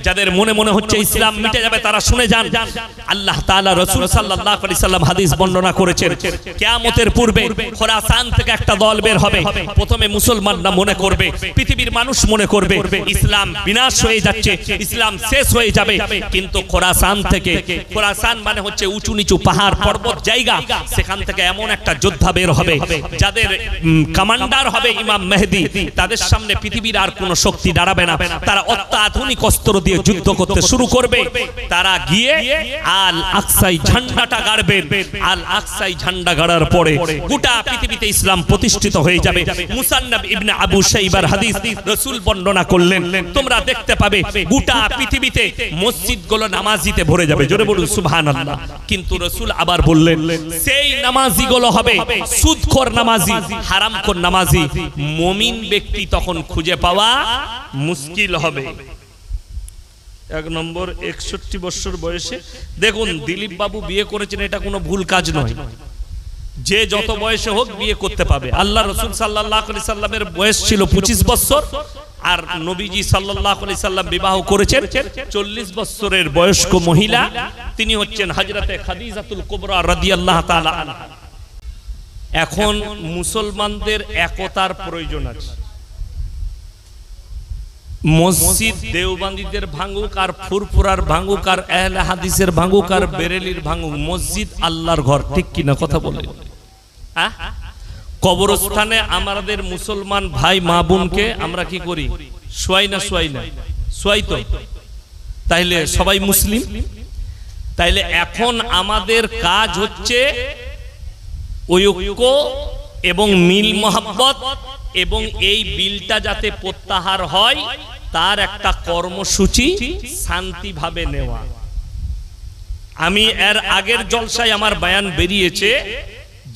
যাদের মনে মনে হচ্ছে ইসলাম মিটে যাবে তারা শুনে যান, আল্লাহ তাআলা রাসূল সাল্লাল্লাহু আলাইহি সাল্লাম হাদিস বর্ণনা করেছেন, কিয়ামতের পূর্বে খোরাসান থেকে একটা দল বের হবে। প্রথমে মুসলমানরা মনে করবে, পৃথিবীর মানুষ মনে করবে ইসলাম বিনাশ হয়ে যাচ্ছে, ইসলাম শেষ হয়ে যাবে। কিন্তু খোরাসান থেকে, খোরাসান মানে হচ্ছে উঁচু নিচু পাহাড় পর্বত জায়গা, সেখান থেকে এমন একটা যোদ্ধা বের হবে যাদের কমান্ডার হবে ইমাম মেহেদী। তাদের সামনে পৃথিবীর আর কোনো শক্তি দাঁড়াবে না, তারা অত্যাধুনিক অস্ত্র দিয়ে যুদ্ধ করতে শুরু করবে। তারা গিয়ে আল আকসাই ঝান্ডাটা গাড়বেন। আল আকসাই ঝান্ডা গাড়ার পরে গোটা পৃথিবীতে ইসলাম প্রতিষ্ঠিত হয়ে যাবে। মুসান্নাফ ইবনে আবু শাইবার হাদিস রাসূল বর্ণনা করলেন, তোমরা দেখতে পাবে গোটা পৃথিবীতে মসজিদগুলো নামাজিতে ভরে যাবে। জোরে বলুন সুবহানাল্লাহ। কিন্তু রাসূল আবার বললেন, সেই নামাজিগুলো হবে সুদখোর নামাজি, হারামখোর নামাজি। মুমিন ব্যক্তি তখন খুঁজে পাওয়া মুশকিল হবে। এক নম্বর, 61 বছর বয়সে দেখুন দিলীপ বাবু বিয়ে করেছেন, এটা কোনো ভুল কাজ নয়। যে যত বয়সে হোক বিয়ে করতে পাবে। আল্লাহ রাসূল সাল্লাল্লাহু আলাইহি সাল্লামের বয়স ছিল 25 বছর, আর নবীজি সাল্লাল্লাহু আলাইহি সাল্লাম বিবাহ করেছেন 40 বছরের বয়স্ক মহিলা, তিনি হচ্ছেন হযরতে খাদিজাতুল কুবরা রাদিয়াল্লাহু তাআলা আনহা। এখন মুসলমানদের একতার প্রয়োজন আছে। মসজিদ দেওবন্দীদের ভাঙুক, আর ফুরফুরার ভাঙুক, আর আহলে হাদিসের ভাঙুক, আর বেরেলির ভাঙুক, মসজিদ আল্লাহর ঘর, ঠিক কিনা কথা বলেন? কবরস্থানে আমাদের মুসলমান ভাই মা বোনকে আমরা কি করি? শোয়াই না? শোয়াই না? শোয়াই তো। তাইলে সবাই মুসলিম। তাইলে এখন আমাদের কাজ হচ্ছে ঐক্য এবং মিল মহব্বত, এবং এই বিলটা যাতে প্রত্যাহার হয় তার একটা কর্মসূচি শান্তিভাবে নেওয়া। আমি এর আগের জলসায় আমার বয়ান বেরিয়েছে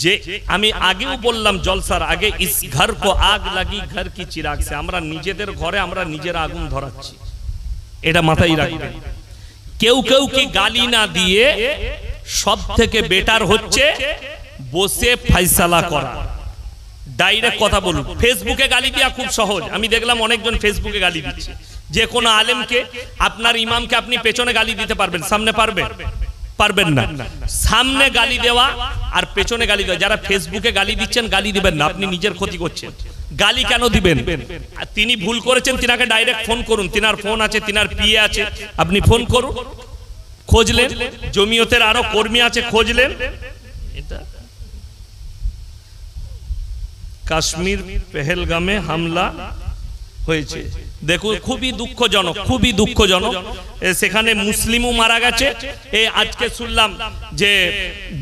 যে আমি আগেও বললাম জলসার আগে, ইস ঘর কো আগ লাগি ঘর কি চিরাগ সে, আমরা নিজেদের ঘরে আমরা নিজের আগুন ধরাচ্ছি, এটা মাথায় রাখবেন। কেউ কেউ কি গালি না দিয়ে সব থেকে বেটার হচ্ছে বসে ফয়সালা করা, ডাইরেক্ট কথা বলুন। ফেসবুকে গালি দেওয়া খুব সহজ, আমি দেখলাম অনেকজন ফেসবুকে গালি দিচ্ছে। যে কোনো আলেমকে, আপনার ইমামকে আপনি পেছনে গালি দিতে পারবেন, সামনে পারবেন? পারবেন না। সামনে গালি দেওয়া আর পেছনে গালি দেওয়া, যারা ফেসবুকে গালি দিচ্ছেন গালি দিবেন না, আপনি নিজের ক্ষতি করছেন। গালি কেন দিবেন? তিনি ভুল করেছেন, তিনাকে ডাইরেক্ট ফোন করুন, তিনার ফোন আছে, তিনার পিএ আছে, আপনি ফোন করুন, খোঁজলেন, জমিয়তের আরো কর্মী আছে, খোঁজলেন। এটা কাশ্মীর পেহেলগামে হামলা হয়েছে, দেখুন খুবই দুঃখজনক, খুবই দুঃখজনক। সেখানে মুসলিমও মারা গেছে। এই আজকে শুনলাম যে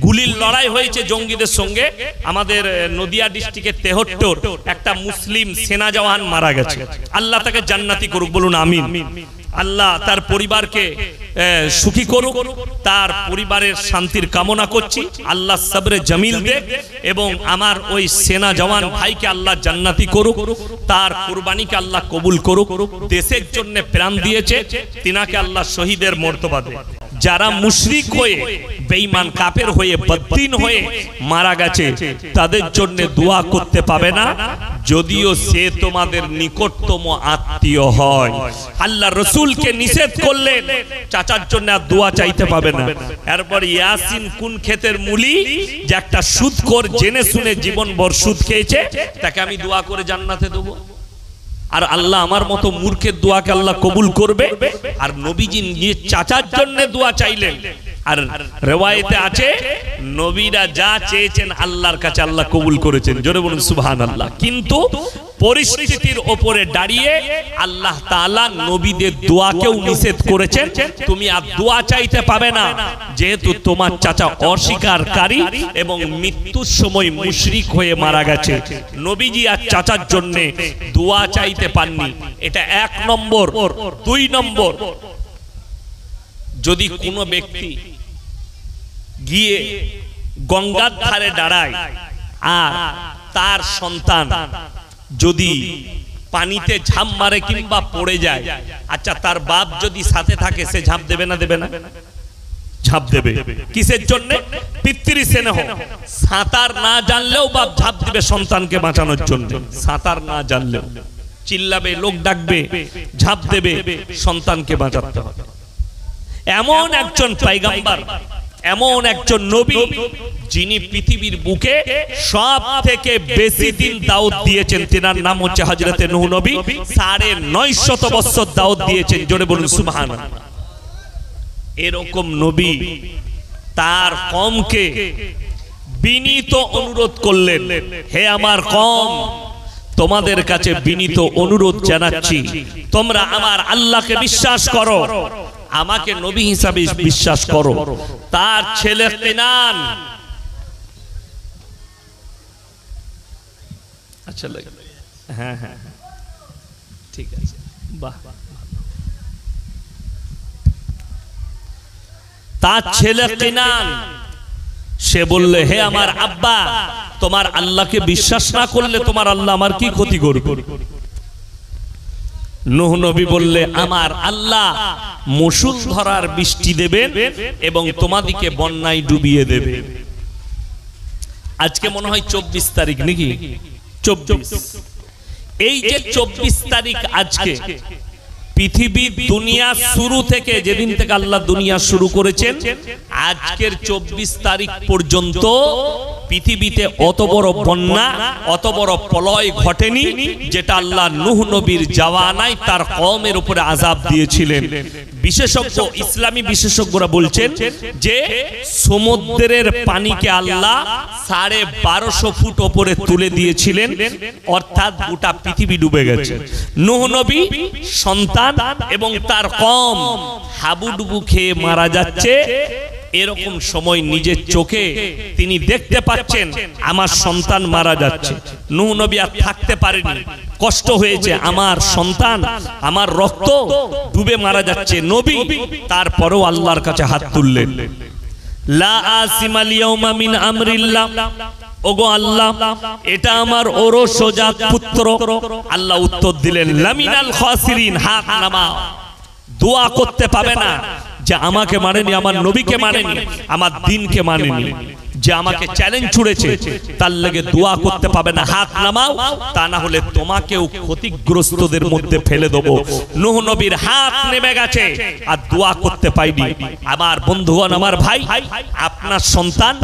গুলির লড়াই হয়েছে জঙ্গিদের সঙ্গে, আমাদের নদিয়া ডিস্ট্রিক্টের তেহট্টর একটা মুসলিম সেনা জওয়ান মারা গেছে। আল্লাহ তাকে জান্নাতি করুক, বলুন আমিন। আল্লাহ তার পরিবারকে সুখী করুক, তার পরিবারের শান্তির কামনা করছি। আল্লাহ সবরে জামিল দেখ, এবং আমার ওই সেনা জওয়ান ভাইকে আল্লাহ জান্নাতি করুক, তার কুরবানিকে আল্লাহ কবুল করুক। দেশের জন্য প্রাণ দিয়েছে, তিনাকে আল্লাহ শহীদের মর্তবা দেয়। যারা মুশরিক হয়ে, বেঈমান কাফের হয়ে, বদ্দিন হয়ে মারা গেছে, তাদের জন্য দোয়া করতে পাবে না, যদিও সে তোমাদের নিকটতম আত্মীয় হয়। আল্লাহ রসুলকে নিষেধ করলেন, চাচার জন্য আর দোয়া চাইতে পাবে না। এরপর ইয়াসিন কোন ক্ষেতের মুলি, যে একটা সুদখোর জেনে শুনে জীবনভর সুদ খেয়েছে, তাকে আমি দোয়া করে জান্নাতে দেবো? আর আল্লাহ আমার মতো মূর্খের দোয়াকে আল্লাহ কবুল করবে? আর নবীজি নিজের চাচার জন্য দোয়া চাইলেন, আর রিওয়ায়েতে আছে নবীরা যা চেয়েছেন আল্লাহর কাছে আল্লাহ কবুল করেছেন। জোরে বলুন সুবহানাল্লাহ। কিন্তু পরিস্থিতির উপরে দাঁড়িয়ে আল্লাহ তাআলা নবীদের দোয়াকেও নিষেধ করেছেন, তুমি আর দোয়া চাইতে পাবে না, যেহেতু তোমার চাচা অস্বীকারী এবং মৃত্যুর সময় মুশরিক হয়ে মারা গেছে। নবীজি আর চাচার জন্য দোয়া চাইতে পাননি, এটা 1 নম্বর। 2 নম্বর, যদি কোনো ব্যক্তি গিয়ে গঙ্গার ধারে দাঁড়ায় আর তার সন্তান যদি পানিতে ঝাঁপ মারে কিংবা পড়ে যায়, আচ্ছা তার বাপ যদি সাথে থাকে সে ঝাঁপ দেবে না? দেবে না? ঝাঁপ দেবে। কিসের জন্য? পিতৃ স্নেহ। সাঁতার না জানলেও বাপ ঝাঁপ দিবে সন্তানকে বাঁচানোর জন্য, সাঁতার না জানলেও। চিল্লাবে, লোক ডাকবে, ঝাঁপ দেবে, সন্তানকে বাঁচাতে হবে। এমন একজন পয়গম্বর, এমন একজন নবী, যিনি পৃথিবীর বুকে সব থেকে বেশি দিন দাওয়াত দিয়েছেন, তেনার নাম হচ্ছে হযরতে নূহ নবী। 950 বছর দাওয়াত দিয়েছেন। জোরে বলুন সুবহানাল্লাহ। এরকম নবী তার কওমকে বিনীত অনুরোধ করলেন, হে আমার কওম, তোমাদের কাছে বিনীত অনুরোধ জানাচ্ছি, তোমরা আমার আল্লাহকে বিশ্বাস করো, আমাকে নবী হিসাবে বিশ্বাস করো। তার ছেলে কেনান, আচ্ছা লাগে, হ্যাঁ হ্যাঁ ঠিক আছে, বাহ। তার ছেলে কেনান, সে বললে, হে আমার আব্বা, তোমার আল্লাহকে বিশ্বাস না করলে তোমার আল্লাহ আমার কি ক্ষতি করবে? নূহ নবী বললে, আমার আল্লাহ মুষলধারার বৃষ্টি দেবেন এবং তোমাদিকে বন্যায় ডুবিয়ে দেবে। আজকে মনে হয় 24 তারিখ নাকি? 24। এই যে 24 তারিখ, আজকে পৃথিবীর দুনিয়া শুরু থেকে, যেদিন থেকে আল্লাহ দুনিয়া শুরু করেছেন, আজকের 24 তারিখ পর্যন্ত পৃথিবীতে অত বড় বন্যা, অত বড় প্রলয় ঘটেনি, যেটা আল্লাহ নূহ নবীর জাওয়ানায় তার কওমের উপরে আযাব দিয়েছিলেন। বিশেষজ্ঞ, ইসলামী বিশেষজ্ঞরা বলছেন যে সমুদ্রের পানিকে আল্লাহ 1250 ফুট উপরে তুলে দিয়েছিলেন, অর্থাৎ গোটা পৃথিবী ডুবে গেছে। নূহ নবী সন্তান এবং তার কওম হাবুডুবু খেয়ে মারা যাচ্ছে। এরকম সময় নিজের চোখে তিনি দেখতে পাচ্ছেন আমার সন্তান মারা যাচ্ছে। নূহ নবী আর থাকতে পারেনি, কষ্ট হয়েছে, আমার সন্তান, আমার রক্ত ডুবে মারা যাচ্ছে। নবী তারপরেও আল্লাহর কাছে হাত তুললেন, লা আসিমাল ইয়াউমা মিন আমরিল্লাহ, ওগো আল্লাহ, এটা আমার ওরসজাত পুত্র। আল্লাহ উত্তর দিলেন, লামিনাল খাসিরিন, হাত নামাও। দোয়া করতে পাবে না যে আমাকে মানেনি, আমার নবীকে মানেনি, আমার দ্বীনকে মানেনি, যে আমাকে চ্যালেঞ্জ ছুড়েছে, তার লাগে দোয়া করতে পাবে না, হাত নামাও, তা না হলে তোমাকেও ক্ষতিগ্রস্তদের মধ্যে ফেলে দেবো। নূহ নবীর হাত নেমে গেছে আর দোয়া করতে পাইনি। আমার বন্ধুগণ, আমার ভাই, আপনার সন্তান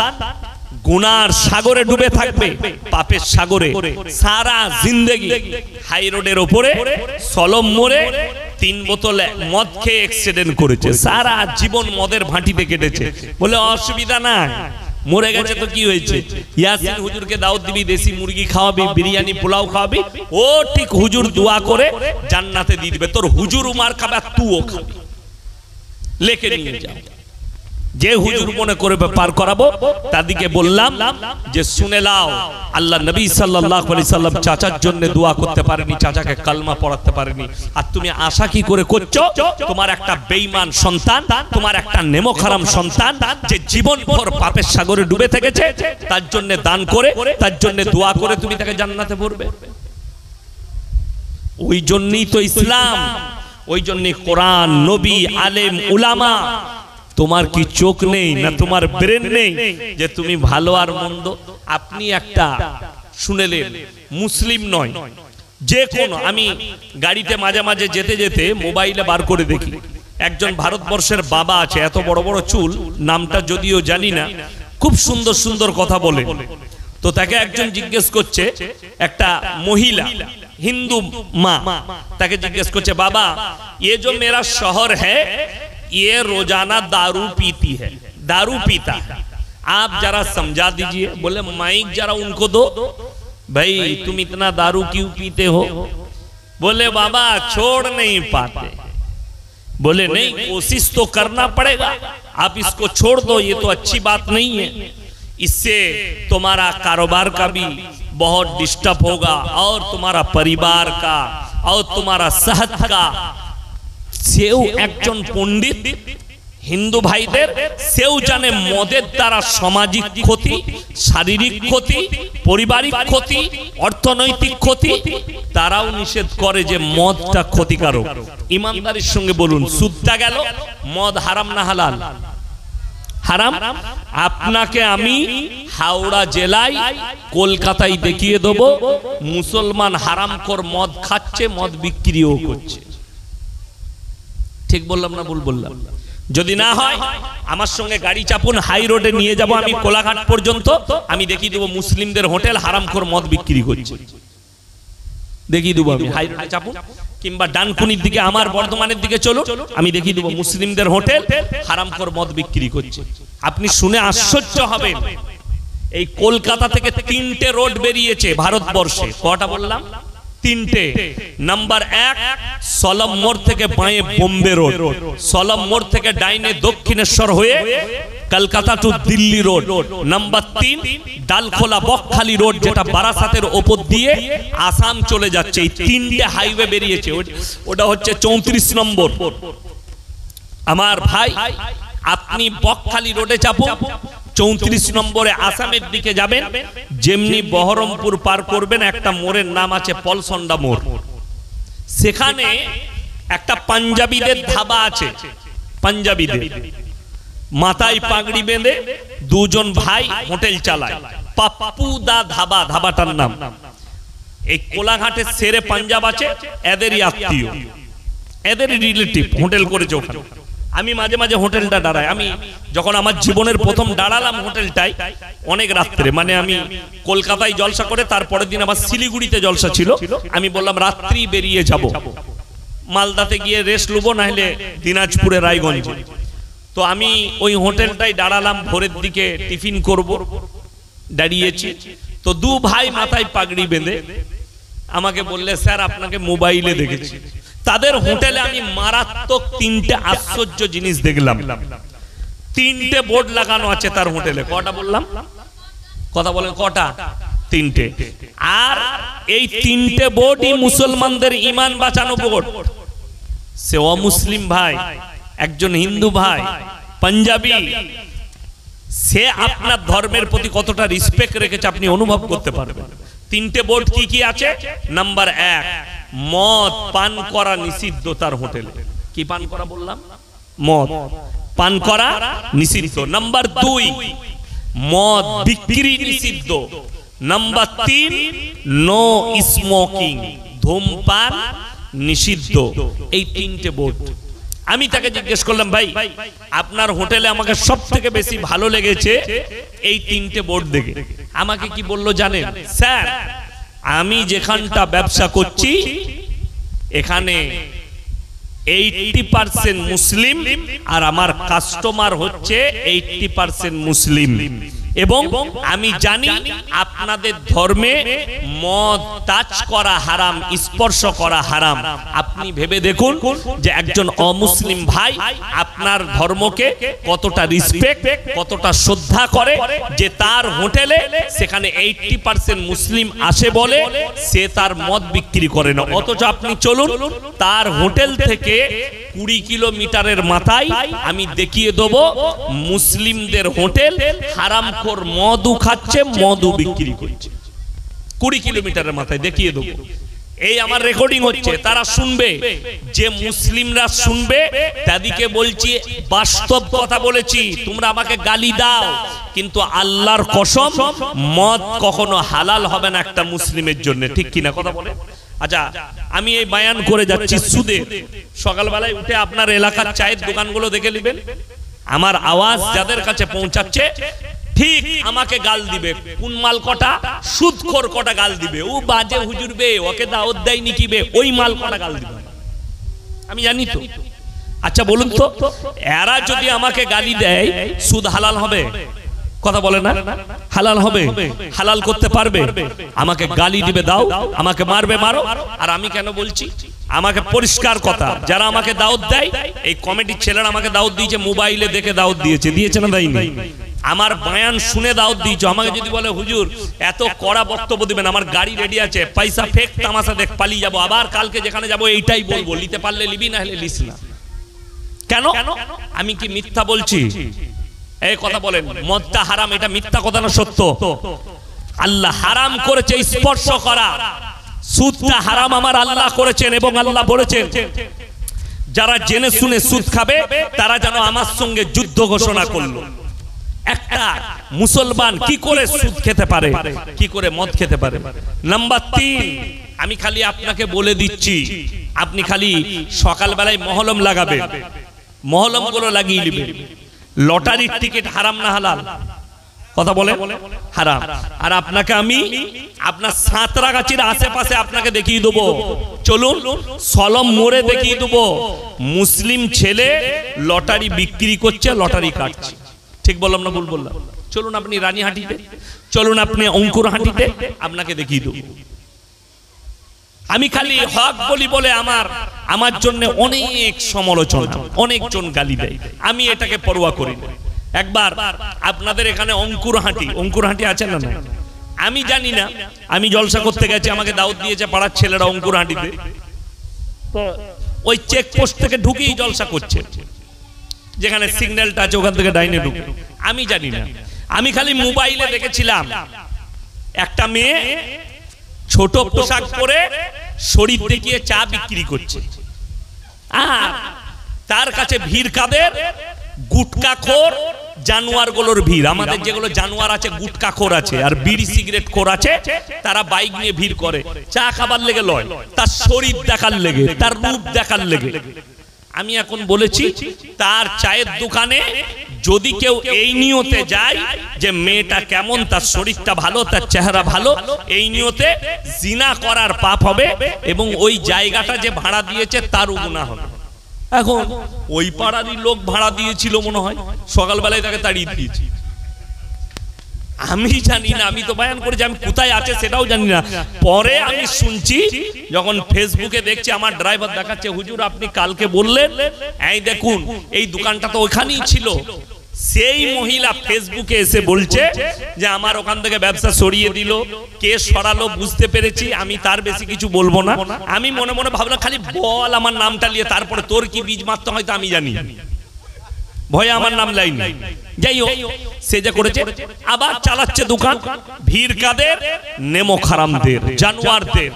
গুনার সাগরে ডুবে থাকবে, পাপের সাগরে, সারা জিন্দেগি হাই রোডের উপরে সলম মোড়ে 3 বোতল মদ খেয়ে অ্যাক্সিডেন্ট করেছে, সারা জীবন মদের ভাঁটিতে কেটেছে, বলে অসুবিধা নাই, মরে গেছে তো কি হয়েছে, ইয়াসিন হুজুরকে দাওয়াত দিবি, দেশি মুরগি খাওয়াবি, বিরিয়ানি পোলাও খাওয়াবি, ও ঠিক হুজুর দোয়া করে জান্নাতে দিয়ে দিবে। তোর হুজুর উমার খাবে আর তুইও খাবি, লেখে নিয়ে যাও। যে হুজুর মনে করে পার করাবো, তাদিকে বললাম যে শুনে লাও, আল্লাহ নবী সাল্লাল্লাহু আলাইহি সাল্লাম চাচার জন্য দোয়া করতে পারেনি, চাচাকে কালমা পড়াতে পারেনি, আর তুমি আশা কি করে করছো? তোমার একটা বেঈমান সন্তান, তোমার একটা নেমখারাম সন্তান, যে জীবনভর পাপের সাগরে ডুবে থেকেছে, তার জন্য দান করে, তার জন্য দোয়া করে তুমি তাকে জান্নাতে ভরবে। ওই জন্যই তো ইসলাম, ওই জন্যই কোরআন, নবী, আলেম, উলামা। তোমার কি চোখ নেই না তোমার ব্রেন নেই যে তুমি ভালো আর মন্দ? আপনি একটা শুনেলেন, মুসলিম নয়, যে কোন, আমি গাড়িতে মাঝে মাঝে যেতে যেতে মোবাইলে বার করে দেখি, একজন ভারতবর্ষের বাবা আছে, এত বড় বড় চুল, নামটা যদিও জানি না, খুব সুন্দর সুন্দর কথা বলে। তো তাকে একজন জিজ্ঞেস করছে, একটা মহিলা হিন্দু মা তাকে জিজ্ঞেস করছে, বাবা ये जो मेरा शौहर है ये रोजाना दारू पीती है, दारू पीता है, आप जरा समझा दीजिए। बोले माइक जरा उनको दो, भाई तुम इतना दारू क्यों पीते हो? बोले बाबा छोड़ नहीं पाते। बोले नहीं, कोशिश तो करना पड़ेगा, आप इसको छोड़ दो, ये तो अच्छी बात नहीं है, इससे तुम्हारा कारोबार का भी बहुत डिस्टर्ब होगा और तुम्हारा परिवार का और तुम्हारा सेहत का। सेव একজন পণ্ডিত হিন্দু ভাইদের, সেও জানে মদের দ্বারা সামাজিক ক্ষতি, শারীরিক ক্ষতি, পারিবারিক ক্ষতি, অর্থনৈতিক ক্ষতি, তারাও নিষেধ করে যে মদটা ক্ষতিকারক। ইমানদারির সঙ্গে বলুন, সুদটা গেল, মদ হারাম না হালাল? হারাম। আপনাকে আমি হাওড়া জেলায় কলকাতায় দেখিয়ে দেবো মুসলমান হারামখোর মদ খাচ্ছে, মদ বিক্রিও করছে। ঠিক বললাম না ভুল বললাম? যদি না হয় আমার সঙ্গে গাড়ি চাপুন, হাই রোডে নিয়ে যাব আমি কোলাঘাট পর্যন্ত, আমি দেখিয়ে দেবো মুসলিমদের হোটেল হারামখোর মদ বিক্রি করছে, দেখিয়ে দেবো আমি। হাই রোডে চাপুন কিংবা ডানকুনির দিকে আমার বর্ধমানের দিকে চলো, আমি দেখিয়ে দেবো মুসলিমদের হোটেল হারামখোর মদ বিক্রি করছে। আপনি শুনে আশ্চর্য হবেন, এই কলকাতা থেকে 3টে রোড বেরিয়েছে ভারতবর্ষে। কটা বললাম? 3টে। নাম্বার 1 সলম মোড় থেকে বাঁয়ে বোম্বে রোড, সলম মোড় থেকে ডাইনে দক্ষিণেশ্বর হয়ে Kolkata to Delhi road. Number 3 Dalkhola Bakkhali road, যেটা বারাসাতের ওপর দিয়ে আসাম চলে যাচ্ছে। এই 3টে হাইওয়ে বেরিয়েছে, ওটা হচ্ছে 34 নম্বর। আমার ভাই, আপনি বকখালি রোডে চাপুন, 34 নম্বরে আসামের দিকে যাবেন, যেমনি বহরমপুর পার করবেন একটা মোড়ের নাম আছে পলসন্ডা মোড়। সেখানে একটা পাঞ্জাবিদের ধাবা আছে, পাঞ্জাবিদের, মাথায় পাগড়ি বেঁধে দুজন ভাই হোটেল চালায়, পাপ্পুদা ধাবা, ধাবাটার নাম। এই কোলাঘাটের সেরে পাঞ্জাব আছে, এদেরই আত্মীয়, এদের রিলেটিভ হোটেল করেছে ওখানে। আমি মাঝে মাঝে হোটেলটা দাঁড়াই। আমি যখন আমার জীবনের প্রথম দাঁড়ালাম হোটেলটাই অনেক রাত্রে, মানে আমি কলকাতায় জলসা করে তারপরের দিন আমার শিলিগুড়িতে জলসা ছিল, আমি বললাম রাত্রি বেরিয়ে যাব, মালদাতে গিয়ে রেস্ট নেবো, না হলে দিনাজপুরে রায়গঞ্জে। তো আমি ওই হোটেলটাই দাঁড়ালাম, ভোরের দিকে টিফিন করব, দাঁড়িয়েছি। তো দু ভাই মাথায় পাগড়ি বেঁধে আমাকে বললে, স্যার আপনাকে মোবাইলে দেখেছি। তাদের হোটেলে আমি মারাত্মক 3টে আশ্চর্য জিনিস দেখলাম। 3টে বোর্ড লাগানো আছে তার হোটেলে। কটা বললাম? কথা বলেন কটা? 3টে। আর এই 3টে বোর্ডই মুসলমানদের ঈমান বাঁচানো বোর্ড। সে অমুসলিম ভাই, একজন হিন্দু ভাই, পাঞ্জাবি, সে আপনার ধর্মের প্রতি কতটা রেসপেক্ট রেখেছে আপনি অনুভব করতে পারবেন। 3টে বোর্ড কি কি আছে? নাম্বার 1 মদ পান করা নিষিদ্ধ তার হোটেলে। কি পান করা বললাম? মদ পান করা নিষিদ্ধ। নাম্বার 2 মদ বিক্রি নিষিদ্ধ। নাম্বার 3 নো স্মোকিং, ধূমপান নিষিদ্ধ। এই 3টে বোর্ড। আমি তাকে জিজ্ঞেস করলাম, ভাই আপনার হোটেলে আমাকে সব থেকে বেশি ভালো লেগেছে এই 3টে বোর্ড দেখে। আমাকে কি বললো জানেন? স্যার আমি যেখানটা ব্যবসা করছি এখানে 80% মুসলিম আর আমার কাস্টমার হচ্ছে 80% মুসলিম, এবং আমি জানি আপনাদের ধর্মে মদ টাচ করা হারাম, স্পর্শ করা হারাম। আপনি ভেবে দেখুন যে একজন অমুসলিম ভাই আপনার ধর্মকে কতটা রেসপেক্ট, কতটা শ্রদ্ধা করে, যে তার হোটেলে সেখানে 80% মুসলিম আসে বলে সে তার মদ বিক্রি করে না। অথচ আপনি চলুন তার হোটেল থেকে 20 কিলোমিটারের মাথায় আমি দেখিয়ে দেবো মুসলিমদের হোটেল হারামখোর মদু খাচ্ছে, মদু বিক্রি করছে। 20 কিলোমিটারের মাথায় দেখিয়ে দেবো। এই আমার রেকর্ডিং হচ্ছে, তারা শুনবে, যে মুসলিমরা শুনবে তাদেরকে বলছি বাস্তব কথা বলেছি। তোমরা আমাকে গালি দাও, কিন্তু আল্লাহর কসম মদ কখনো হালাল হবে না একটা মুসলিমের জন্য। ঠিক কিনা কথা বলে? আচ্ছা আমি এই বায়ান করে যাচ্ছি সুদে। সকালবেলায় উঠে আপনার এলাকার চায়ের দোকানগুলো দেখে নেবেন, আমার আওয়াজ যাদের কাছে পৌঁছাচ্ছে ঠিক আমাকে গাল দিবে। কোন মাল কটা? সুদখোর কটা গাল দিবে। ও বাজে হুজুর বে, ওকে দাওয়াত দেয়নি কি বে, ওই মাল কটা গাল দিবে। আমি জানি তো। আচ্ছা বলুন তো, এরা যদি আমাকে গালি দেয় সুদ হালাল হবে? কথা বলে না? হালাল হবে? হালাল করতে পারবে? আমাকে গালি দিবে দাও, আমাকে মারবে মারো। আর আমি কেন বলছি? আমাকে পরিষ্কার কথা, যারা আমাকে দাওয়াত দেয়, এই কমিটির ছেলেরা আমাকে দাওয়াত দিয়েছে, মোবাইলে দেখে দাওয়াত দিয়েছে, দিয়েছে না দেয়নি? আমার বয়ান শুনে দাওয়াত দিয়েছে। আমাকে যদি বলে হুজুর এত কড়া বক্তব্য দিবেন, আমার গাড়ি রেডি আছে, পয়সা ফেক তামাশা দেখ পালিয়ে যাবো, আবার কালকে যেখানে যাবো এইটাই বলবো, নিতে পারলে নিবি, না হলে লিস না। কেন? আমি কি মিথ্যা বলছি? এই কথা বলেন মদটা হারাম, এটা মিথ্যা কথা না সত্য? আল্লাহ হারাম করেছে স্পর্শ করা। সুদটা হারাম আমার আল্লাহ করেছেন, এবং আল্লাহ বলেছেন যারা জেনে শুনে সুদ খাবে তারা যেন আমার সঙ্গে যুদ্ধ ঘোষণা করলো। একটা মুসলমান কি করে সুদ খেতে পারে, কি করে মদ খেতে পারে। নাম্বার 3, আমি খালি আপনাকে বলে দিচ্ছি, আপনি খালি সকালবেলায় মহলম লাগাবেন, মহলম গুলো লাগিয়ে নেবেন। লটারির টিকিট হারাম না হালাল? কথা বলে হারাম। আর আপনাকে আমি আপনার সাঁতরাগাছির আশেপাশে আপনাকে দেখিয়ে দেবো, চলুন সলম মোড়ে দেখিয়ে দেবো মুসলিম ছেলে লটারি বিক্রি করছে, লটারি কাটছে। ঠিক বললাম না ভুল বললাম? চলুন আপনি রানীহাটিতে, চলুন আপনি অঙ্কুরহাটিতে, আপনাকে দেখিয়ে দেবো। আমি খালি হক বলি বলে আমার জন্য অনেক সমালোচনা, অনেকজন গালি দেয়, আমি এটাকে পরোয়া করি না। একবার আপনাদের এখানে অঙ্কুরহাটি আছে না? আমি জানি না, আমি জলসা করতে গেছি, আমাকে দাওয়াত দিয়েছে পাড়ার ছেলেরা অঙ্কুরহাটিতে। তো ওই চেকপোস্ট থেকে ঢুকেই জলসা করছে, যেখানে সিগন্যালটা আছে ওখান থেকে ডাইনে ঢুকে। আমি জানি না, আমি খালি মোবাইলে দেখেছিলাম একটা মেয়ে ছোট পোশাক পরে শরীর দেখিয়ে চা বিক্রি করছে, আর তার কাছে ভিড় কাদের? গুটকাখোর জানোয়ারগুলোর ভিড়। আমাদের যেগুলো জানোয়ার আছে, গুটকাখোর আছে আর বিড়ি সিগারেট খোর আছে, তারা বাইক নিয়ে ভিড় করে চা খাবার লেগে লয়, তার শরীর দেখার লেগে, তার রূপ দেখার লেগে। আমি এখন বলেছি, তার চায়ের দোকানে যদি কেউ এই নিয়তে যায় যে মেয়েটা কেমন, তার শরীরটা ভালো, তার চেহারা ভালো, এই নিয়তে জিনা করার পাপ হবে, এবং ওই জায়গাটা যে ভাড়া দিয়েছে তারও গুনাহ হবে। এখন ওই পাড়ারই লোক ভাড়া দিয়েছিল মনে হয়, সকালবেলায় তাকে তাড়িয়ে দিয়েছি। আমি জানি না, আমি তো বয়ান করেছি, আমি কোথায় আছে সেটাও জানি না। পরে আমি শুনছি, যখন ফেসবুকে দেখছি, আমার ড্রাইভার দেখাচ্ছে, হুজুর আপনি কালকে বললেন, এই দেখুন এই দোকানটা তো ওখানেই ছিল। সেই মহিলা ফেসবুকে এসে বলছে যে আমার ওখান থেকে ব্যবসা সরিয়ে দিল, কে সরালো বুঝতে পেরেছি, আমি তার বেশি কিছু বলবো না। আমি মনে মনে ভাবলাম, খালি বল আমার নামটা নিয়ে, তারপরে তোর কি বীজ মারতে হয়তো আমি জানি, ভয়ে আমার নাম লাইন। যাই হোক, সে যা করেছে, আবার চালাচ্ছে দোকান। ভিড় কাদের? নেমো খারামদের, জানোয়ারদের।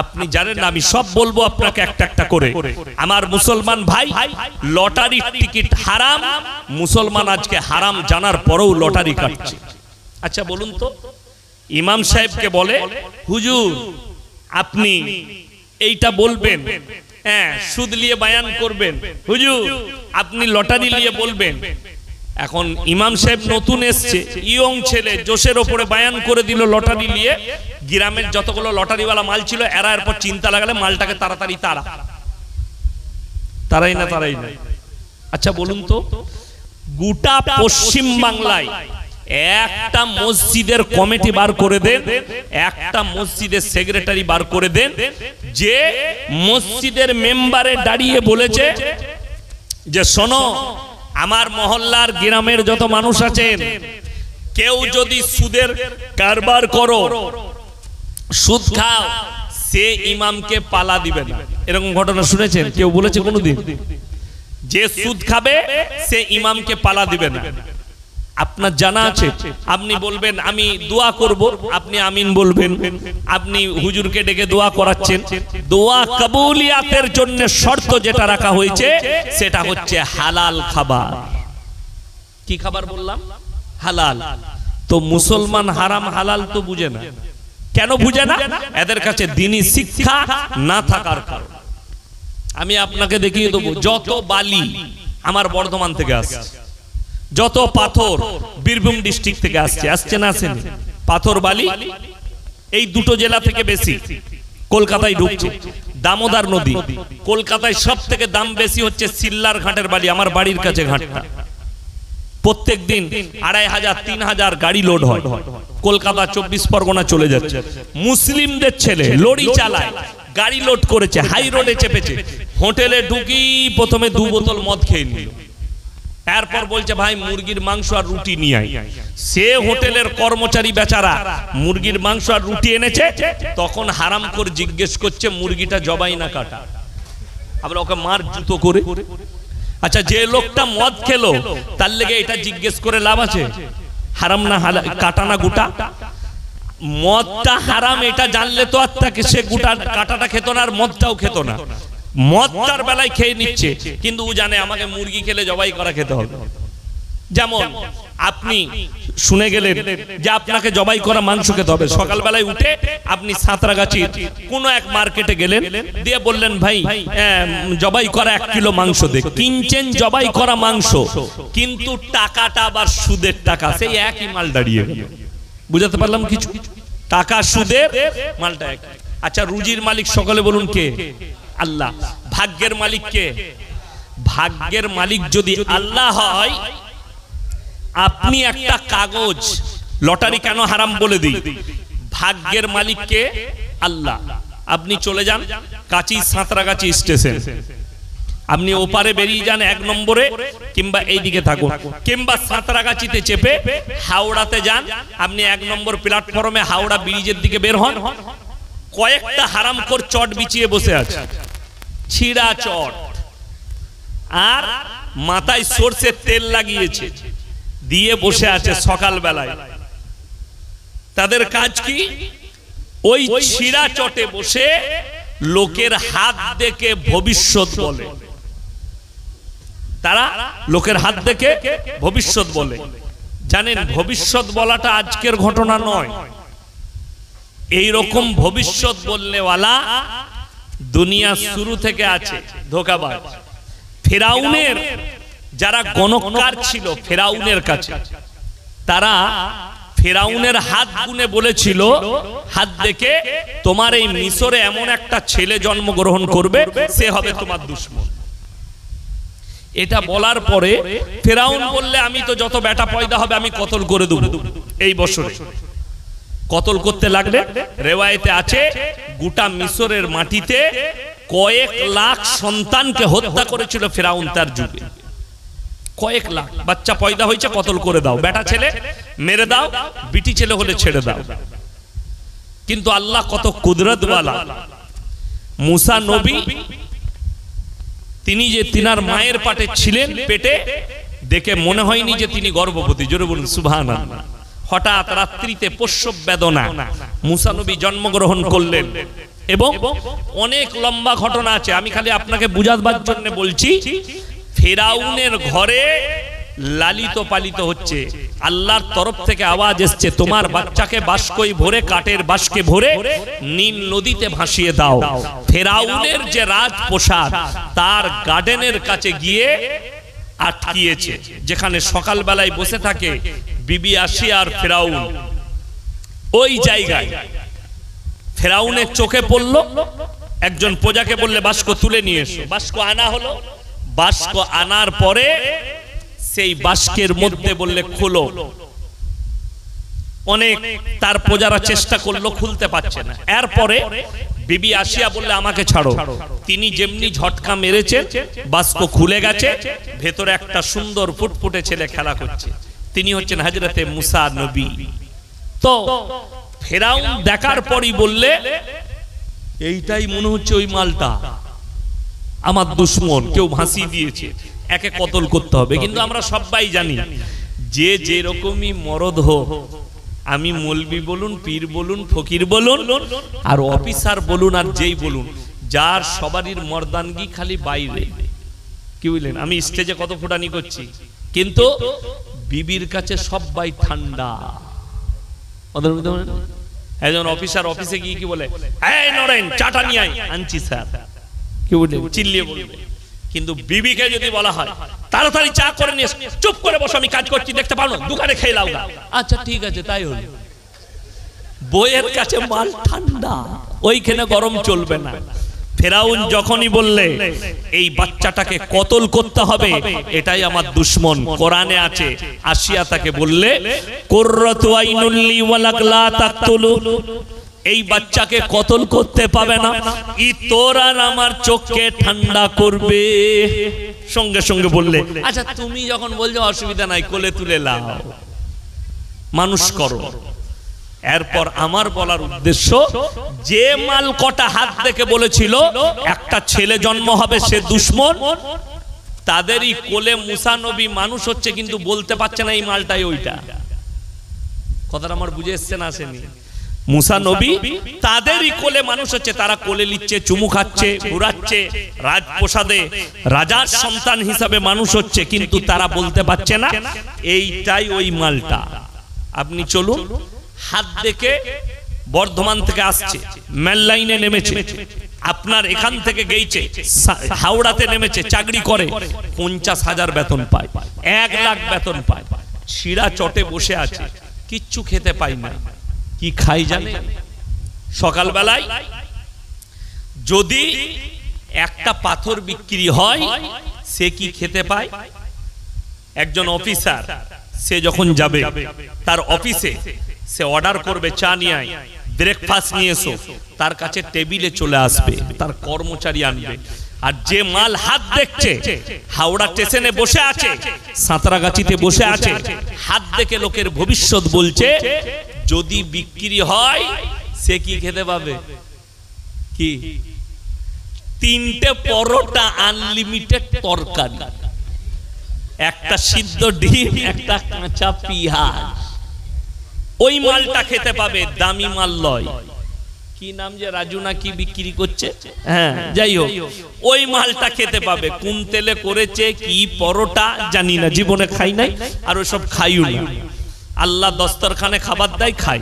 আপনি জানেন না, আমি সব বলবো আপনাকে একটা একটা করে। আমার মুসলমান ভাই, লটারির টিকিট হারাম। মুসলমান আজকে হারাম জানার পরেও লটারি কাটছে। আচ্ছা বলুন তো, ইমাম সাহেবকে বলে, হুজুর আপনি এইটা বলবেন, হ্যাঁ সুদ নিয়ে বায়ান করবেন, হুজুর আপনি লটারি নিয়ে বলবেন। এখন ইমাম সাহেব নতুন এসছে, ইয়ং ছেলে, জোশের ওপরে বায়ান করে দিল লটারি নিয়ে। গ্রামের যতগুলো লটারিওয়ালা মাল ছিল, এরা এরপর চিন্তা লাগালে মালটাকে তাড়াতাড়ি তারাই না। আচ্ছা বলুন তো, গোটা পশ্চিম বাংলায় একটা মসজিদের কমিটি বার করে দেন, একটা মসজিদের সেক্রেটারি বার করে দেন, যে মসজিদের মেম্বারে দাঁড়িয়ে বলেছে যে শোনো, আমার মহল্লার গ্রামের যত মানুষ আছেন, কেউ যদি সুদের কারবার করো, সুদ খাও, সে ইমামকে পালা দিবে না। এরকম ঘটনা শুনেছেন? কেউ বলেছে কোনোদিন? যে সুদ খাবে সে ইমামকে পালা দিবে না। আপনার জানা আছে? আপনি বলবেন আমি দোয়া করব, আপনি আমিন বলবেন। আপনি হুজুরকে ডেকে দোয়া করাচ্ছেন। দোয়া কবুলিয়াতের জন্য শর্ত যেটা রাখা হয়েছে সেটা হচ্ছে হালাল খাবার। কি খাবার বললাম? হালাল। তো মুসলমান হারাম হালাল তো বুঝে না। কেন বুঝে না? এদের কাছে দ্বীনি শিক্ষা না থাকার কারণে। আমি আপনাকে দেখিয়ে দেবো, যত বালি আমার বর্ধমান থেকে আসছে, যত পাথর বীরভূম ডিস্ট্রিক্ট থেকে আসছে না আসেনি? পাথর বালি এই দুটো জেলা থেকে বেশি কলকাতায় ঢুকছে। দামোদর নদী, কলকাতায় সব থেকে দাম বেশি হচ্ছে সিল্লার ঘাটের বালি, আমার বাড়ির কাছে ঘাটটা। প্রত্যেক দিন 2500 3000 গাড়ি লোড হয়, কলকাতা 24 পরগনা চলে যাচ্ছে। মুসলিমদের ছেলে লরি চালায়, গাড়ি লোড করেছে, হাই রোডে চেপেছে, হোটেলে ঢুকি প্রথমে 2 বোতল মদ খেয়ে নিল, এরপর বলছে ভাই মুরগির মাংস আর রুটি নিয়ে আয়। সে হোটেলের কর্মচারী বেচারা মুরগির মাংস আর রুটি এনেছে, তখন হারাম করে জিজ্ঞেস করছে মুরগিটা জবাই না কাটা। আমরা ওকে মার জুতো করে। আচ্ছা, যে লোকটা মদ খেলো তার লেগে এটা জিজ্ঞেস করে লাভ আছে? হারাম না কাটা না গোটা? মদটা হারাম এটা জানলে তো আর তাকে সে গোটা কাটাটা খেত না, আর মদটাও খেত না। মদটার বেলায় খেয়ে নিচ্ছে, কিন্তু ও জানে আমাকে মুরগি খেলে জবাই করা খেতে হবে। যেমন আপনি শুনে গেলেন যে আপনাকে জবাই করা মাংস খেতে হবে, সকালবেলায় উঠে আপনি সাঁতরাগাছির কোনো এক মার্কেটে গেলেন, দিয়ে বললেন ভাই জবাই করা 1 কিলো মাংস দে, কিনছেন জবাই করা মাংস, কিন্তু টাকাটা আবার সুদের টাকা, সেই একই মাল দাঁড়িয়ে গেল। বুঝাতে পারলাম কিছু? টাকা সুদের, মালটা এক। আচ্ছা, রুজির মালিক সকলে বলুন কে? আল্লাহ। ভাগ্যের মালিক কে? ভাগ্যের মালিক যদি আল্লাহ হয়, আপনি একটা কাগজ, লটারি কেন হারাম বলে দিই, ভাগ্যের মালিক কে? আল্লাহ। আপনি চলে যান কাঁচি সাঁতরাগাছি স্টেশন, আপনি ওপারে বেরিয়ে যান 1 নম্বরে, কিংবা এইদিকে থাকুন, কিংবা সাঁতরাগাছিতে চেপে হাওড়াতে যান, আপনি 1 নম্বর প্ল্যাটফর্মে হাওড়া ব্রিজের দিকে বের হন, কয়েকটা হারামখোর চট বিছিয়ে বসে আছে, ছিড়া চট, আর মাথায় সরষের তেল লাগিয়েছে, দিয়ে বসে আছে সকালবেলায়। তাদের কাজ কি? ওই ছিড়া চটে বসে লোকের হাত দেখে ভবিষ্যৎ বলে। তারা লোকের হাত দেখে ভবিষ্যৎ বলে। জানেন, ভবিষ্যৎ বলাটা আজকের ঘটনা নয়, এই রকম ভবিষ্যৎ বলনেওয়ালা দুনিয়া শুরু থেকে আছে, ধোঁকাবাজ। ফেরাউনের যারা গণককার ছিল ফেরাউনের কাছে, তারা ফেরাউনের হাত গুনে বলেছিল, হাত দেখে তোমার এই মিশরে এমন একটা ছেলে জন্মগ্রহণ করবে, সে হবে তোমার দুশমন। এটা বলার পরে ফেরাউন বললে, আমি তো যত বেটা পয়দা হবে আমি কতল করে দেব এই বছরে। কতল করতে লাগলে, রেওয়ায়েতে আছে গোটা মিশরের মাটিতে কয়েক লাখ সন্তানকে হত্যা করেছিল ফেরাউন তার যুগে। কয়েক লাখ বাচ্চা পয়দা হয়েছে, কতল করে দাও, বেটা ছেলে মেরে দাও, বিটি ছেলে হলে ছেড়ে দাও। কিন্তু আল্লাহ কত কুদরতওয়ালা, মুসা নবী তিনি যে তিনার মায়ের পেটে ছিলেন, পেটে দেখে মনে হয়নি যে তিনি গর্ভবতী। জোরে বলুন সুবহানাল্লাহ। হঠাৎ রাত্রিতে প্রসব বেদনা, মুসা নবী জন্মগ্রহণ করলেন। এবং অনেক লম্বা ঘটনা আছে, আমি খালি আপনাকে বুঝাবার জন্য বলছি। ফেরাউনের ঘরে লালিত পালিত হচ্ছে, আল্লাহর তরফ থেকে আওয়াজ এসছে, তোমার বাচ্চাকে বাস্কই ভরে, কাঠের বাস্কে ভরে নীল নদীতে ভাসিয়ে দাও। ফেরাউনের যে রাজপ্রাসাদ, তার গার্ডেনের কাছে গিয়ে আটকিয়েছে, যেখানে সকালবেলায় বসে থাকে বিবি আসিয়া আর ফেরাউন। ওই জায়গায় ফেরাউনের চোখে পড়ল, একজন প্রজাকে বললে বাস্ক তুলে নিয়ে এসো। বাস্ক আনা হলো, বাস্ক আনার পরে সেই বাস্কের মধ্যে বললে খোলো। অনেক তার প্রজারা চেষ্টা করলো, খুলতে পারছে না। এরপরে বিবি আসিয়া বললে আমাকে ছাড়ো। তিনি যেমনি ঝটকা মেরেছেন, বাস্ক খুলে গেছে, ভেতরে একটা সুন্দর ফুটফুটে ছেলে খেলা করছে। তিনি হচ্ছেন হযরতে মুসা নবী। তো ফেরাউন দেখার পরই বললে, এইটাই মনে হচ্ছে ওই মালটা, আমার দুশমন, কেউ ভাসিয়ে দিয়েছে, একে কতল করতে হবে। কিন্তু আমরা সবাই জানি, যে যেরকমই মরদ হোক, আমি মৌলবি বলুন, পীর বলুন, ফকির বলুন, আর অফিসার বলুন, আর যেই বলুন, যার সবারই মর্দানগি খালি বাইরে। কি বুঝলেন? আমি স্টেজে কত ফুটানি করছি, কিন্তু বিবির কাছে সবাই ঠান্ডা। একজন অফিসার অফিসে গিয়ে কি বলে, এই নরেন চাটা নিয়ে আয়, আনছি স্যার। কি বলবে? চিল্লিয়ে বলবে। কিন্তু বিবিকে যদি বলা হয় তাড়াতাড়ি চা করে নিয়ে চুপ করে বসো, আমি কাজ করছি, দেখতে পারো না, দোকানে খেয়ে লাও না। আচ্ছা ঠিক আছে, তাই হলো। বইয়ের কাছে মাল ঠান্ডা, ওইখানে গরম চলবে না। ফেরাউন যখনই বললে এই বাচ্চাটাকে কতল করতে হবে, এটাই আমার দুশমন, কোরআনে আছে, আসিয়া তাকে বললে কুররাতু আইনুল লি ওয়ালাক লা তাকতুলু, এই বাচ্চাকে কতল করতে পাবে না, ই তোর আর আমার চোখকে ঠান্ডা করবে। সঙ্গে সঙ্গে বললে, আচ্ছা তুমি যখন বলছো অসুবিধা নাই, কোলে তুলে লাও, মানুষ করো। এরপর আমার বলার উদ্দেশ্য, যে মাল কটা হাত দেখে বলেছিল একটা ছেলে জন্ম হবে, সে দুশমন, তাদেরই কোলে মুসা নবী মানুষ হচ্ছে, কিন্তু বলতে পারছে না এই মালটাই ওইটা। কথাটা আমার বুঝে এসছে না আসেনি? মুসা নবী তাদেরই কোলে মানুষ হচ্ছে, তারা কোলে নিচ্ছে, চুমু খাচ্ছে, ঘুরাচ্ছে, রাজপ্রাসাদে রাজার সন্তান হিসাবে মানুষ হচ্ছে, কিন্তু তারা বলতে পারছে না এইটাই ওই মালটা। আপনি চলুন, হাত দেখে বর্ধমান থেকে আসছে, মেল লাইনে নেমেছে, আপনার এখান থেকে গেইছে হাওড়াতে নেমেছে, চাকরি করে, 50,000 বেতন পায়, 1 লাখ বেতন পায়, ছিড়া চটে বসে আছে, কিচ্ছু খেতে পাই না। কি খাই জানে? সকালবেলায় যদি একটা পাথর বিক্রি হয় সে কি খেতে পায়? একজন অফিসার সে যখন যাবে তার অফিসে, সে অর্ডার করবে চা নিয়ে আয়, ব্রেকফাস্ট নিয়ে এসো, তার কাছে টেবিলে চলে আসবে, তার কর্মচারী আনবে। আর যে মাল হাত দেখছে, হাওড়া স্টেশনে বসে আছে, সাঁতরাগাছিতে বসে আছে, হাত দেখে লোকের ভবিষ্যৎ বলছে, যদি বিক্রি হয় সে কি খেতে পাবে? কি? 3টে পরোটা, আনলিমিটেড তরকারি, একটা সিদ্ধ ডিম, একটা কাঁচা পেঁয়াজ, ওই মালটা খেতে পাবে, দামি মাল লয়। কি নাম যে রাজু না কি বিক্রি করছে, হ্যাঁ যাই হোক, ওই মালটা খেতে পাবে। কোন তেলে করেছে, কি পরোটা জানি না, জীবনে খাই নাই, আর ওসব খাইও না। আল্লাহ দস্তরখানে খাবার দেয়, খাই,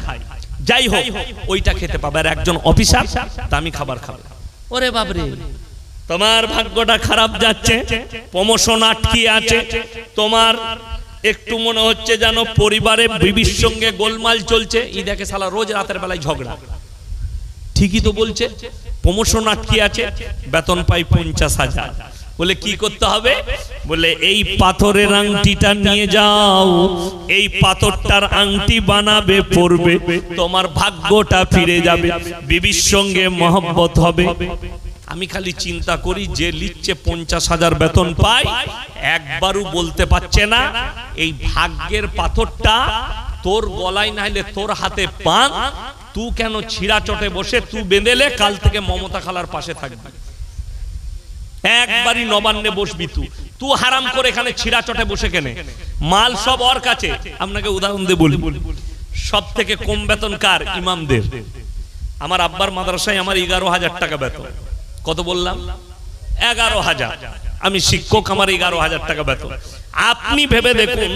যাই হোক ওইটা খেতে পাবে। আর একজন অফিসার দামি খাবার খাবে। ওরে বাবরে, তোমার ভাগ্যটা খারাপ যাচ্ছে, প্রমোশন আটকে আছে, তোমার একটু মনে হচ্ছে যেন পরিবারে বিবির সঙ্গে গোলমাল চলছে। ই দেখে শালা রোজ রাতের বেলায় ঝগড়া, ঠিকই তো বলছে, প্রমোশন আটকে আছে, বেতন পাই 50,000। বলে কি করতে হবে? বলে এই পাথরের আংটিটা নিয়ে যাও, এই পাথরটার আংটি বানাবে, পরবে, তোমার ভাগ্যটা ফিরে যাবে, বিবির সঙ্গে মহব্বত হবে। আমি খালি চিন্তা করি, যে লিখছে 50,000 বেতন পায়, একবারও বলতে পারছে না এই ভাগ্যের পাথরটা তোর গলায় না হলে তোর হাতে পান, তুই কেন ছিঁড়া চটে বসে, তুই বেঁধেলে কাল থেকে মমতা খালার পাশে থাকবি, একবারই নবান্নে বসবি, তুই হারাম করে এখানে ছিঁড়া চটে বসে কেনে, মাল সব ওর কাছে। আপনাকে উদাহরণ দিয়ে বলি, সব থেকে কম বেতন কার? ইমামদের। আমার আব্বার মাদ্রাসায় আমার 11,000 টাকা বেতন। কত বললাম? 11,000। আমি শিক্ষক, আমার 11,000 টাকা বেতন। আপনি ভেবে দেখুন,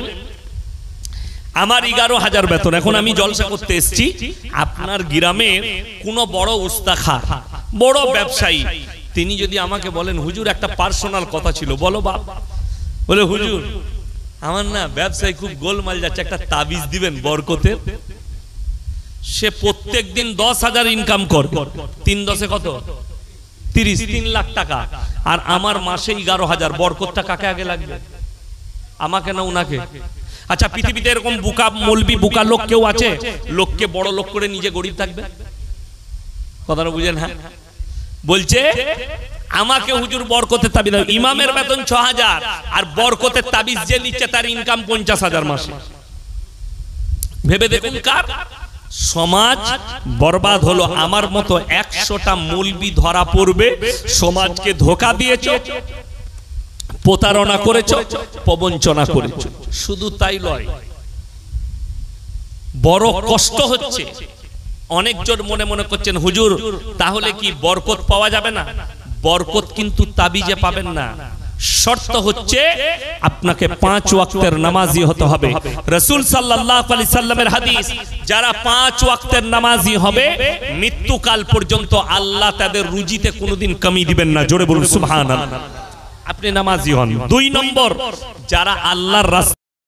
আমার 11,000 বেতন। এখন আমি জলসা করতে এসেছি, আপনার গ্রামে কোনো বড় উস্তাখার, বড় ব্যবসায়ী, তিনি যদি আমাকে বলেন, হুজুর একটা পার্সোনাল কথা ছিল, বলো বাপ। বলে হুজুর আমার না ব্যবসায় খুব গোলমাল যাচ্ছে, একটা তাবিজ দিবেন বরকতের। সে প্রত্যেক দিন 10,000 ইনকাম করবে, 3 10 কত? 30, 3 লাখ টাকা। আর আমার মাসে 11,000। বরকতটা কাকে আগে লাগবে? আমাকে না উনাকে? আচ্ছা, পৃথিবীতে এরকম বুকা মৌলবি, বুকা লোক কেউ আছে লোককে বড় লোক করে নিজে গরিব থাকবে? কথাটা বুঝেন? হ্যাঁ, বলছে আমাকে হুজুর বরকতের তাবিজ দাও। ইমামের বেতন 6,000, আর বরকতের তাবিজ যে নিচ্ছে তার ইনকাম 50,000 মাসে। ভেবে দেখুন কার সমাজ বরবাদ হলো। আমার মতো 100টা মৌলবি ধরা পড়বে, সমাজকে ধোঁকা দিয়েছো, প্রতারণা করেছো, প্রবঞ্চনা করেছো। শুধু তাই নয়, বড় কষ্ট হচ্ছে। অনেকজন মনে মনে করছেন, হুজুর তাহলে কি বরকত পাওয়া যাবে না? বরকত কিন্তু তাবিজে পাবেন না। শর্ত হচ্ছে আপনাকে 5 ওয়াক্তের নামাজি হতে হবে। রাসূল সাল্লাল্লাহু আলাইহি সাল্লামের হাদিস, যারা 5 ওয়াক্তের নামাজি হবে মৃত্যুকাল পর্যন্ত আল্লাহ তাদের রুজিতে কোনোদিন কমি দিবেন না। জোরে বলুন সুবহানাল্লাহ। আপনি নামাজি হন। 2 নম্বর, যারা আল্লাহর রাস্তায়